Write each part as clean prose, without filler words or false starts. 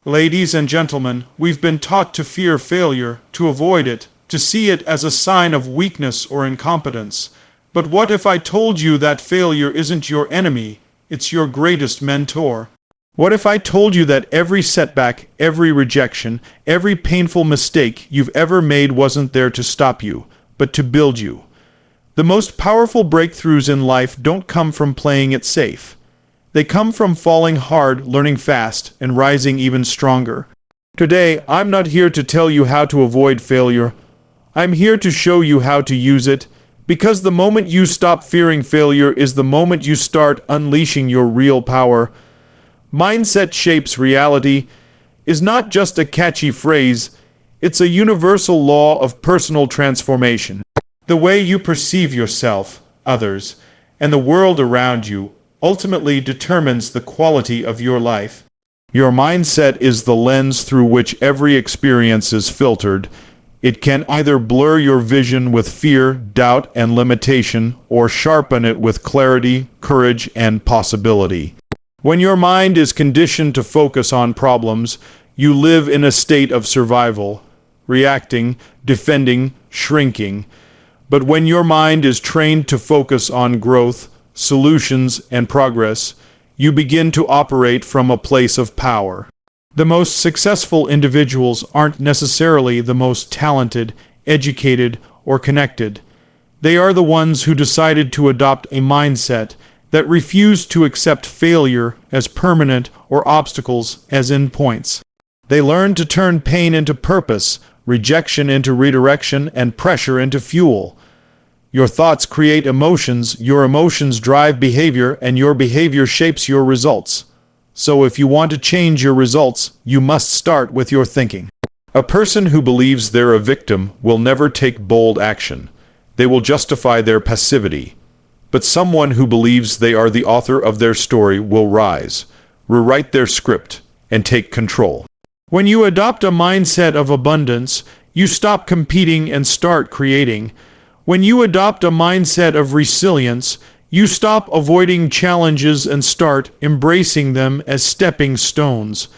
Ladies and gentlemen, we've been taught to fear failure, to avoid it, to see it as a sign of weakness or incompetence. But what if I told you that failure isn't your enemy, it's your greatest mentor? What if I told you that every setback, every rejection, every painful mistake you've ever made wasn't there to stop you, but to build you? The most powerful breakthroughs in life don't come from playing it safe. They come from falling hard, learning fast, and rising even stronger. Today, I'm not here to tell you how to avoid failure. I'm here to show you how to use it, because the moment you stop fearing failure is the moment you start unleashing your real power. Mindset shapes reality is not just a catchy phrase, it's a universal law of personal transformation. The way you perceive yourself, others, and the world around you ultimately determines the quality of your life. Your mindset is the lens through which every experience is filtered. It can either blur your vision with fear, doubt, and limitation, or sharpen it with clarity, courage, and possibility. When your mind is conditioned to focus on problems, you live in a state of survival, reacting, defending, shrinking. But when your mind is trained to focus on growth, solutions, and progress, you begin to operate from a place of power. The most successful individuals aren't necessarily the most talented, educated, or connected. They are the ones who decided to adopt a mindset that refused to accept failure as permanent or obstacles as endpoints. They learned to turn pain into purpose, rejection into redirection, and pressure into fuel. Your thoughts create emotions, your emotions drive behavior, and your behavior shapes your results. So if you want to change your results, you must start with your thinking. A person who believes they're a victim will never take bold action. They will justify their passivity. But someone who believes they are the author of their story will rise, rewrite their script, and take control. When you adopt a mindset of abundance, you stop competing and start creating. When you adopt a mindset of resilience, you stop avoiding challenges and start embracing them as stepping stones.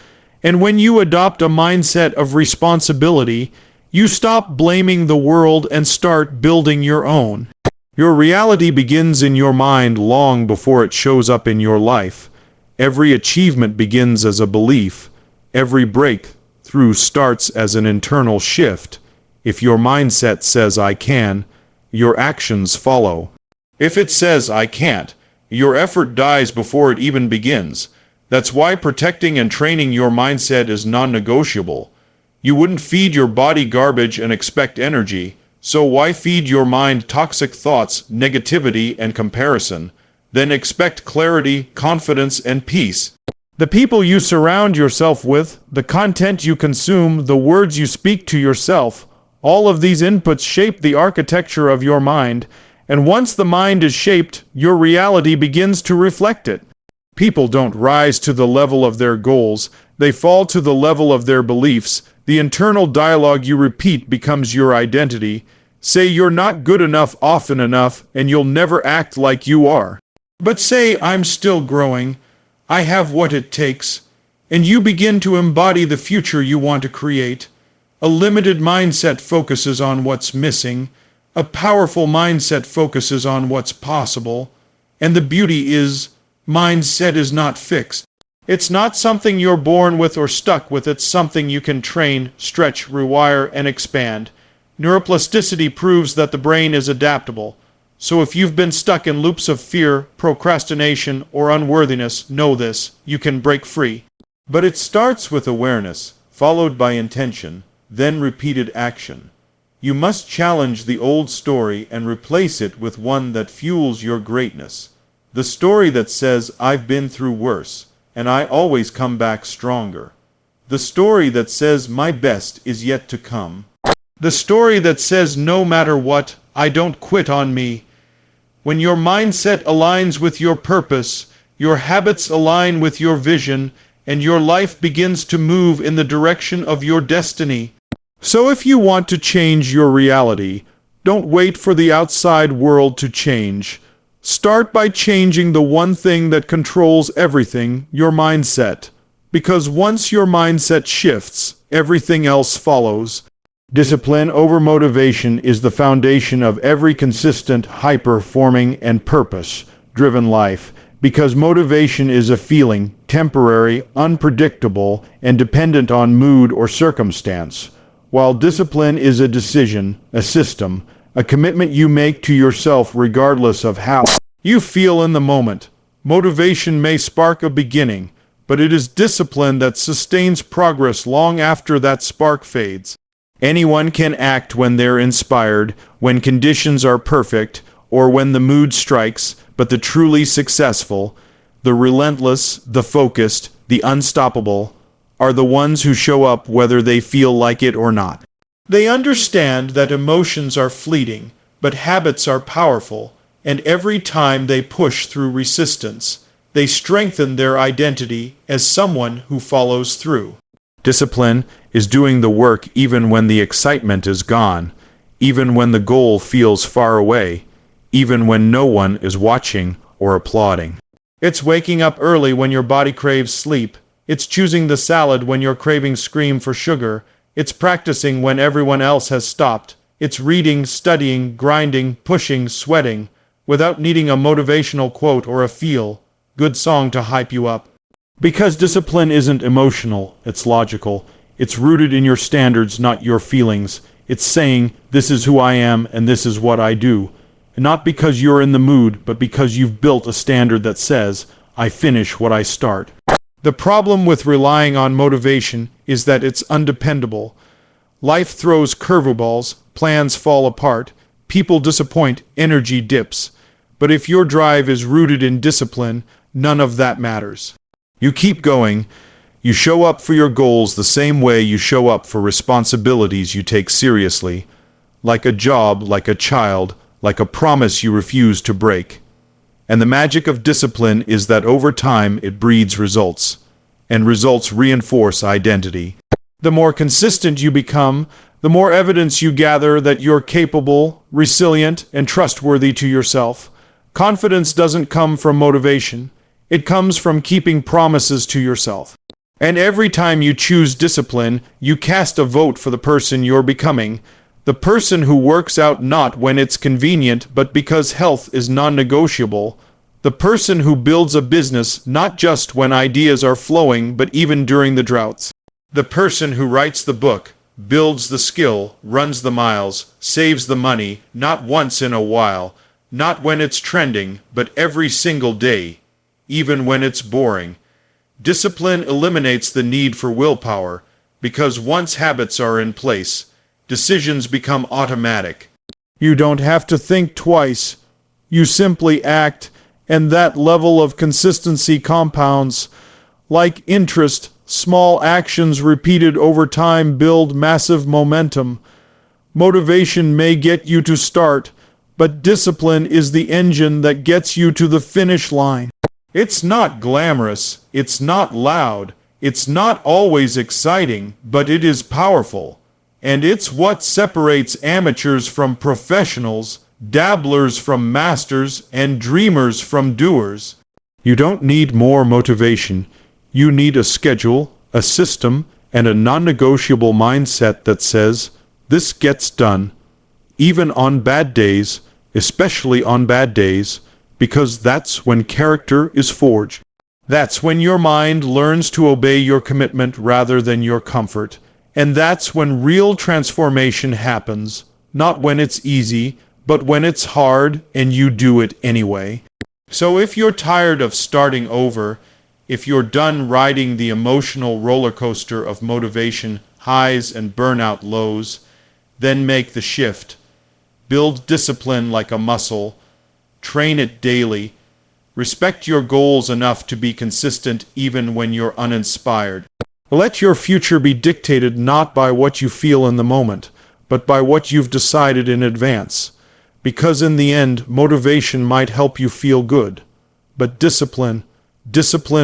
And when you adopt a mindset of responsibility, you stop blaming the world and start building your own. Your reality begins in your mind long before it shows up in your life. Every achievement begins as a belief. Every breakthrough starts as an internal shift. If your mindset says "I can," your actions follow. If it says "I can't," your effort dies before it even begins. That's why protecting and training your mindset is non-negotiable. You wouldn't feed your body garbage and expect energy, so why feed your mind toxic thoughts, negativity, and comparison? Then expect clarity, confidence, and peace. The people you surround yourself with, the content you consume, the words you speak to yourself, all of these inputs shape the architecture of your mind, and once the mind is shaped, your reality begins to reflect it. People don't rise to the level of their goals, they fall to the level of their beliefs. The internal dialogue you repeat becomes your identity. Say you're not good enough often enough, and you'll never act like you are. But say "I'm still growing, I have what it takes," and you begin to embody the future you want to create. A limited mindset focuses on what's missing. A powerful mindset focuses on what's possible. And the beauty is, mindset is not fixed. It's not something you're born with or stuck with. It's something you can train, stretch, rewire, and expand. Neuroplasticity proves that the brain is adaptable. So if you've been stuck in loops of fear, procrastination, or unworthiness, know this: you can break free. But it starts with awareness, followed by intention, then repeated action. You must challenge the old story and replace it with one that fuels your greatness. The story that says "I've been through worse, and I always come back stronger." The story that says "My best is yet to come." The story that says "No matter what, I don't quit on me." When your mindset aligns with your purpose, your habits align with your vision, and your life begins to move in the direction of your destiny. So if you want to change your reality, don't wait for the outside world to change. Start by changing the one thing that controls everything, your mindset. Because once your mindset shifts, everything else follows. Discipline over motivation is the foundation of every consistent, high-performing, and purpose-driven life, because motivation is a feeling, temporary, unpredictable, and dependent on mood or circumstance, while discipline is a decision, a system, a commitment you make to yourself regardless of how you feel in the moment. Motivation may spark a beginning, but it is discipline that sustains progress long after that spark fades. Anyone can act when they're inspired, when conditions are perfect, or when the mood strikes, but the truly successful, the relentless, the focused, the unstoppable, are the ones who show up whether they feel like it or not. They understand that emotions are fleeting, but habits are powerful, and every time they push through resistance, they strengthen their identity as someone who follows through. Discipline is doing the work even when the excitement is gone, even when the goal feels far away, even when no one is watching or applauding. It's waking up early when your body craves sleep. It's choosing the salad when your cravings scream for sugar. It's practicing when everyone else has stopped. It's reading, studying, grinding, pushing, sweating, without needing a motivational quote or a feel-good song to hype you up. Because discipline isn't emotional, it's logical. It's rooted in your standards, not your feelings. It's saying, this is who I am and this is what I do. And not because you're in the mood, but because you've built a standard that says, I finish what I start. The problem with relying on motivation is that it's undependable. Life throws curveballs, plans fall apart, people disappoint, energy dips. But if your drive is rooted in discipline, none of that matters. You keep going. You show up for your goals the same way you show up for responsibilities you take seriously, like a job, like a child, like a promise you refuse to break. And the magic of discipline is that over time it breeds results, and results reinforce identity. The more consistent you become, the more evidence you gather that you're capable, resilient, and trustworthy to yourself. Confidence doesn't come from motivation. It comes from keeping promises to yourself. And every time you choose discipline, you cast a vote for the person you're becoming. The person who works out not when it's convenient, but because health is non-negotiable. The person who builds a business not just when ideas are flowing, but even during the droughts. The person who writes the book, builds the skill, runs the miles, saves the money, not once in a while, not when it's trending, but every single day, even when it's boring. Discipline eliminates the need for willpower, because once habits are in place, decisions become automatic. You don't have to think twice. You simply act, and that level of consistency compounds. Like interest, small actions repeated over time build massive momentum. Motivation may get you to start, but discipline is the engine that gets you to the finish line. It's not glamorous, it's not loud, it's not always exciting, but it is powerful. And it's what separates amateurs from professionals, dabblers from masters, and dreamers from doers. You don't need more motivation. You need a schedule, a system, and a non-negotiable mindset that says, this gets done, even on bad days, especially on bad days, because that's when character is forged. That's when your mind learns to obey your commitment rather than your comfort. And that's when real transformation happens, not when it's easy, but when it's hard and you do it anyway. So if you're tired of starting over, if you're done riding the emotional roller coaster of motivation highs and burnout lows, then make the shift. Build discipline like a muscle. Train it daily. Respect your goals enough to be consistent even when you're uninspired. Let your future be dictated not by what you feel in the moment, but by what you've decided in advance. Because in the end, motivation might help you feel good. But discipline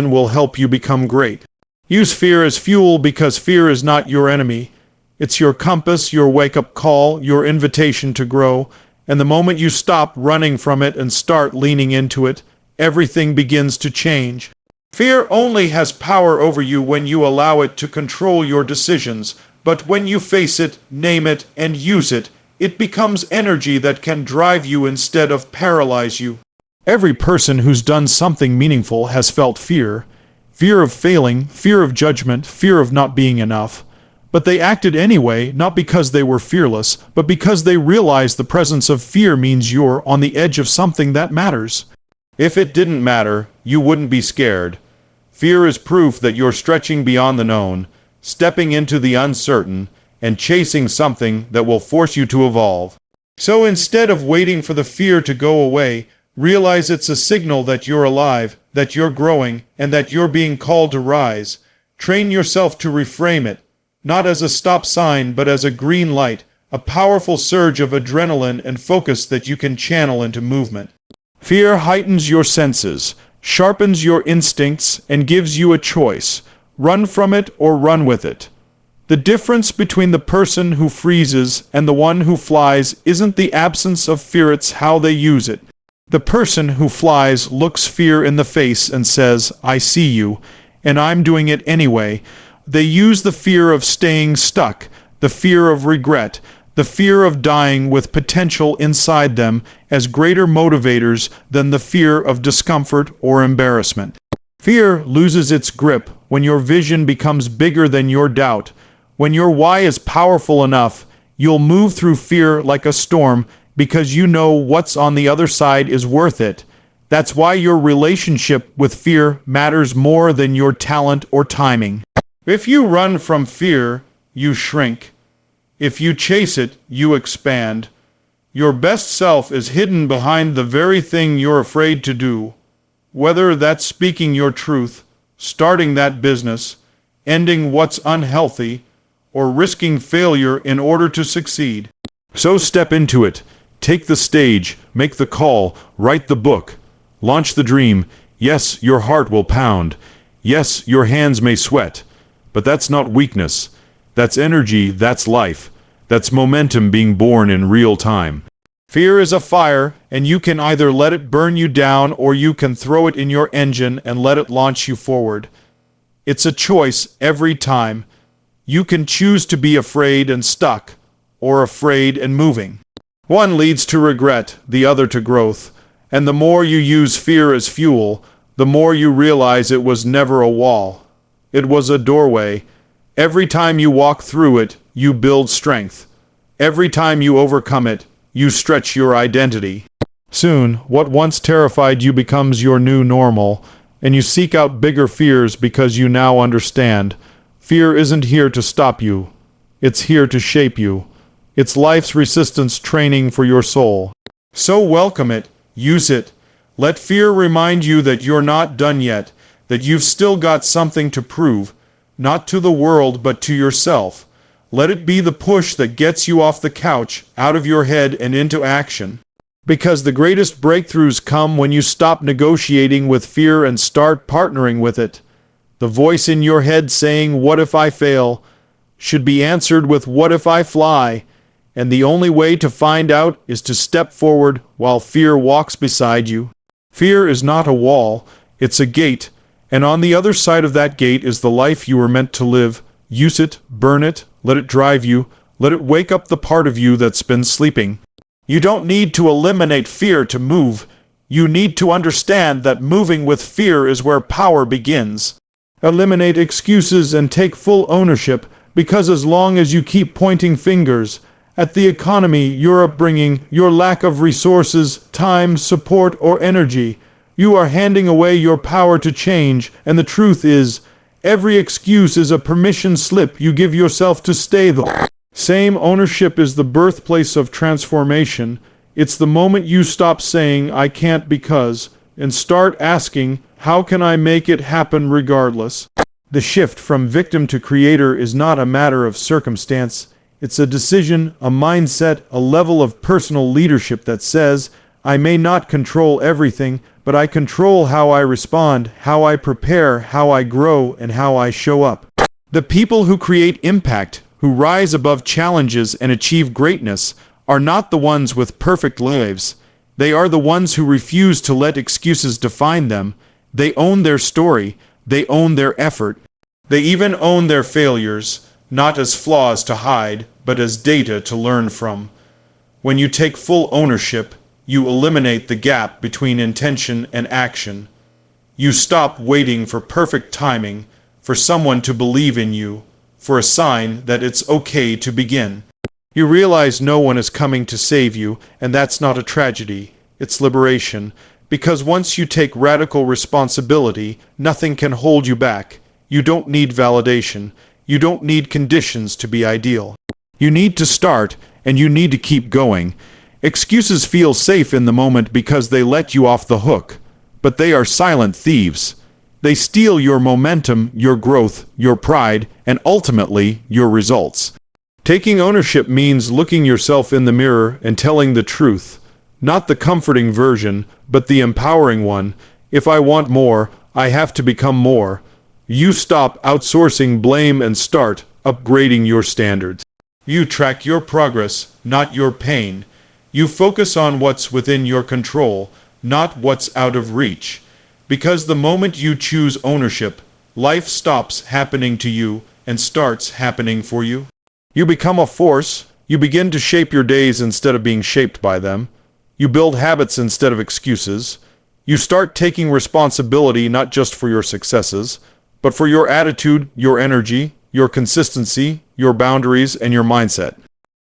will help you become great. Use fear as fuel because fear is not your enemy. It's your compass, your wake-up call, your invitation to grow. And the moment you stop running from it and start leaning into it, everything begins to change. Fear only has power over you when you allow it to control your decisions, but when you face it, name it, and use it, it becomes energy that can drive you instead of paralyze you. Every person who's done something meaningful has felt fear. Fear of failing, fear of judgment, fear of not being enough. But they acted anyway, not because they were fearless, but because they realized the presence of fear means you're on the edge of something that matters. If it didn't matter, you wouldn't be scared. Fear is proof that you're stretching beyond the known, stepping into the uncertain, and chasing something that will force you to evolve. So instead of waiting for the fear to go away, realize it's a signal that you're alive, that you're growing, and that you're being called to rise. Train yourself to reframe it, not as a stop sign but as a green light, a powerful surge of adrenaline and focus that you can channel into movement. Fear heightens your senses, sharpens your instincts, and gives you a choice. Run from it or run with it. The difference between the person who freezes and the one who flies isn't the absence of fear, it's how they use it. The person who flies looks fear in the face and says, "I see you, and I'm doing it anyway." They use the fear of staying stuck, the fear of regret, the fear of dying with potential inside them as greater motivators than the fear of discomfort or embarrassment. Fear loses its grip when your vision becomes bigger than your doubt. When your why is powerful enough, you'll move through fear like a storm because you know what's on the other side is worth it. That's why your relationship with fear matters more than your talent or timing. If you run from fear, you shrink. If you chase it, you expand. Your best self is hidden behind the very thing you're afraid to do. Whether that's speaking your truth, starting that business, ending what's unhealthy, or risking failure in order to succeed. So step into it. Take the stage, make the call, write the book, launch the dream. Yes, your heart will pound. Yes, your hands may sweat. But that's not weakness. That's energy, that's life. That's momentum being born in real time. Fear is a fire, and you can either let it burn you down or you can throw it in your engine and let it launch you forward. It's a choice every time. You can choose to be afraid and stuck, or afraid and moving. One leads to regret, the other to growth. And the more you use fear as fuel, the more you realize it was never a wall. It was a doorway. Every time you walk through it, you build strength. Every time you overcome it, you stretch your identity. Soon, what once terrified you becomes your new normal, and you seek out bigger fears because you now understand. Fear isn't here to stop you. It's here to shape you. It's life's resistance training for your soul. So welcome it, use it. Let fear remind you that you're not done yet, that you've still got something to prove, not to the world but to yourself. Let it be the push that gets you off the couch, out of your head and into action. Because the greatest breakthroughs come when you stop negotiating with fear and start partnering with it. The voice in your head saying, "What if I fail?" should be answered with, "What if I fly?" And the only way to find out is to step forward while fear walks beside you. Fear is not a wall, it's a gate. And on the other side of that gate is the life you were meant to live. Use it, burn it, let it drive you, let it wake up the part of you that's been sleeping. You don't need to eliminate fear to move. You need to understand that moving with fear is where power begins. Eliminate excuses and take full ownership, because as long as you keep pointing fingers at the economy, your upbringing, your lack of resources, time, support, or energy, you are handing away your power to change, and the truth is, every excuse is a permission slip you give yourself to stay there. Same ownership is the birthplace of transformation. It's the moment you stop saying, "I can't because," and start asking, "How can I make it happen regardless?" The shift from victim to creator is not a matter of circumstance. It's a decision, a mindset, a level of personal leadership that says, "I may not control everything, but I control how I respond, how I prepare, how I grow, and how I show up." The people who create impact, who rise above challenges and achieve greatness, are not the ones with perfect lives. They are the ones who refuse to let excuses define them. They own their story. They own their effort. They even own their failures, not as flaws to hide, but as data to learn from. When you take full ownership, you eliminate the gap between intention and action. You stop waiting for perfect timing, for someone to believe in you, for a sign that it's okay to begin. You realize no one is coming to save you, and that's not a tragedy. It's liberation, because once you take radical responsibility, nothing can hold you back. You don't need validation. You don't need conditions to be ideal. You need to start, and you need to keep going. Excuses feel safe in the moment because they let you off the hook, but they are silent thieves. They steal your momentum, your growth, your pride, and ultimately, your results. Taking ownership means looking yourself in the mirror and telling the truth. Not the comforting version, but the empowering one. If I want more, I have to become more. You stop outsourcing blame and start upgrading your standards. You track your progress, not your pain. You focus on what's within your control, not what's out of reach. Because the moment you choose ownership, life stops happening to you and starts happening for you. You become a force. You begin to shape your days instead of being shaped by them. You build habits instead of excuses. You start taking responsibility not just for your successes, but for your attitude, your energy, your consistency, your boundaries, and your mindset.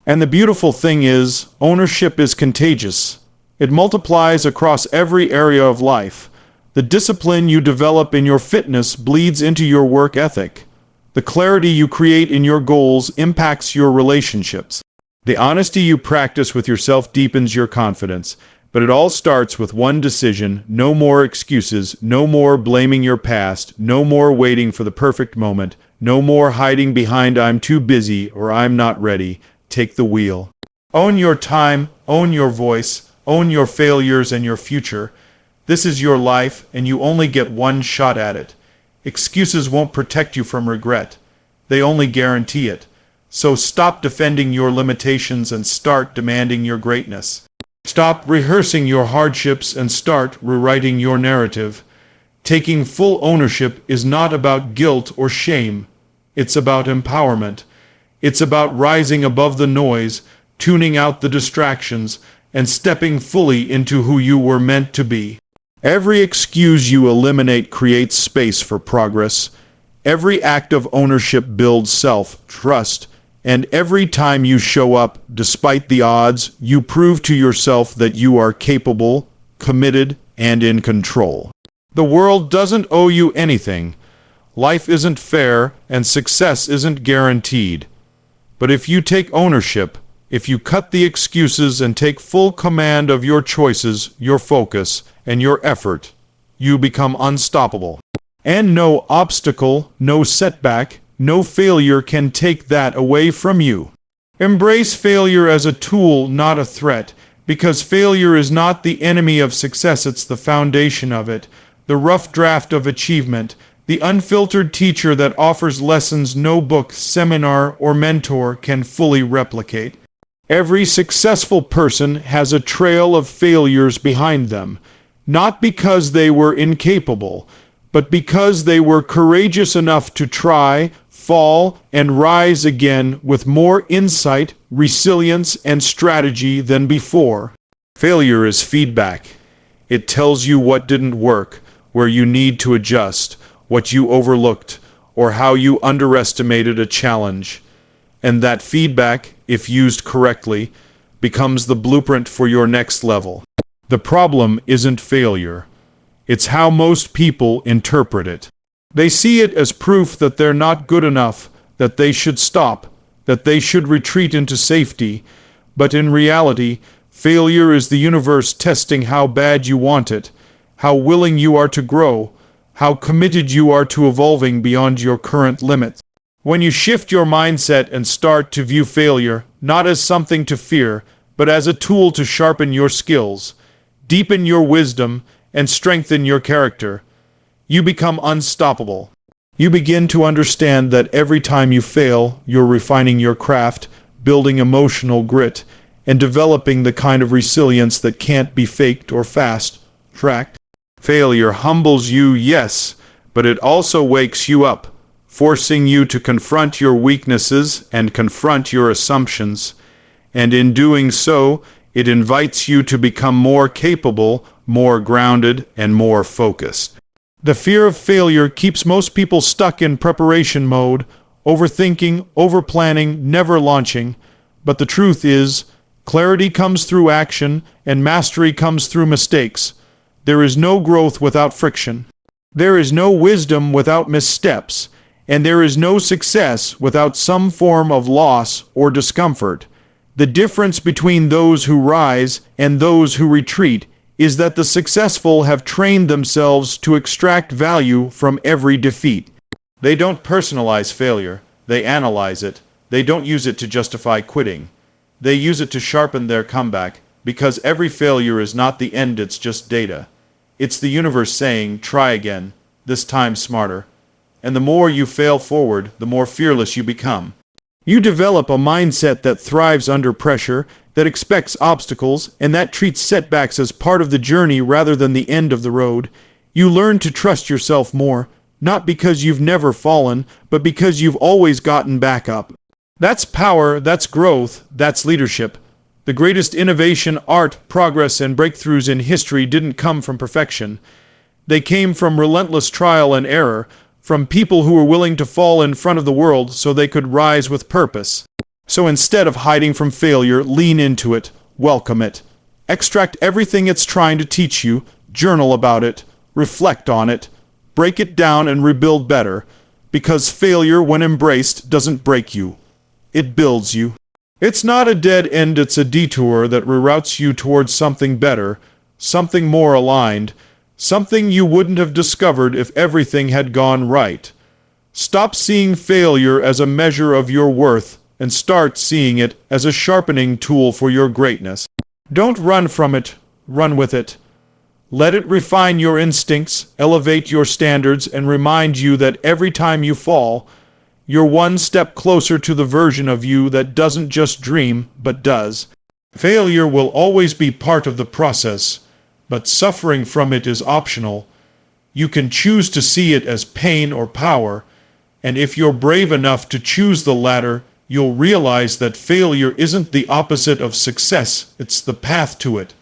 And the beautiful thing is, ownership is contagious. It multiplies across every area of life. The discipline you develop in your fitness bleeds into your work ethic. The clarity you create in your goals impacts your relationships. The honesty you practice with yourself deepens your confidence. But it all starts with one decision: no more excuses, no more blaming your past, no more waiting for the perfect moment, no more hiding behind "I'm too busy" or "I'm not ready." Take the wheel. Own your time, own your voice, own your failures and your future. This is your life, and you only get one shot at it. Excuses won't protect you from regret. They only guarantee it. So stop defending your limitations and start demanding your greatness. Stop rehearsing your hardships and start rewriting your narrative. Taking full ownership is not about guilt or shame. It's about empowerment. It's about rising above the noise, tuning out the distractions, and stepping fully into who you were meant to be. Every excuse you eliminate creates space for progress. Every act of ownership builds self-trust. And every time you show up, despite the odds, you prove to yourself that you are capable, committed, and in control. The world doesn't owe you anything. Life isn't fair, and success isn't guaranteed. But if you take ownership, if you cut the excuses and take full command of your choices, your focus, and your effort, you become unstoppable. And no obstacle, no setback, no failure can take that away from you. Embrace failure as a tool, not a threat, because failure is not the enemy of success, it's the foundation of it, the rough draft of achievement, the unfiltered teacher that offers lessons no book, seminar, or mentor can fully replicate. Every successful person has a trail of failures behind them, not because they were incapable, but because they were courageous enough to try, fall, and rise again with more insight, resilience, and strategy than before. Failure is feedback. It tells you what didn't work, where you need to adjust, what you overlooked, or how you underestimated a challenge. And that feedback, if used correctly, becomes the blueprint for your next level. The problem isn't failure. It's how most people interpret it. They see it as proof that they're not good enough, that they should stop, that they should retreat into safety. But in reality, failure is the universe testing how bad you want it, how willing you are to grow, how committed you are to evolving beyond your current limits. When you shift your mindset and start to view failure not as something to fear, but as a tool to sharpen your skills, deepen your wisdom, and strengthen your character, you become unstoppable. You begin to understand that every time you fail, you're refining your craft, building emotional grit, and developing the kind of resilience that can't be faked or fast-tracked. Failure humbles you, yes, but it also wakes you up, forcing you to confront your weaknesses and confront your assumptions. And in doing so, it invites you to become more capable, more grounded, and more focused. The fear of failure keeps most people stuck in preparation mode, overthinking, overplanning, never launching. But the truth is, clarity comes through action, and mastery comes through mistakes. There is no growth without friction. There is no wisdom without missteps, and there is no success without some form of loss or discomfort. The difference between those who rise and those who retreat is that the successful have trained themselves to extract value from every defeat. They don't personalize failure, they analyze it. They don't use it to justify quitting. They use it to sharpen their comeback, because every failure is not the end, it's just data. It's the universe saying, try again, this time smarter. And the more you fail forward, the more fearless you become. You develop a mindset that thrives under pressure, that expects obstacles, and that treats setbacks as part of the journey rather than the end of the road. You learn to trust yourself more, not because you've never fallen, but because you've always gotten back up. That's power, that's growth, that's leadership. The greatest innovation, art, progress, and breakthroughs in history didn't come from perfection. They came from relentless trial and error, from people who were willing to fall in front of the world so they could rise with purpose. So instead of hiding from failure, lean into it, welcome it. Extract everything it's trying to teach you, journal about it, reflect on it, break it down and rebuild better, because failure, when embraced, doesn't break you. It builds you. It's not a dead end, it's a detour that reroutes you towards something better, something more aligned, something you wouldn't have discovered if everything had gone right. Stop seeing failure as a measure of your worth and start seeing it as a sharpening tool for your greatness. Don't run from it, run with it. Let it refine your instincts, elevate your standards, and remind you that every time you fall, you're one step closer to the version of you that doesn't just dream, but does. Failure will always be part of the process, but suffering from it is optional. You can choose to see it as pain or power, and if you're brave enough to choose the latter, you'll realize that failure isn't the opposite of success, it's the path to it.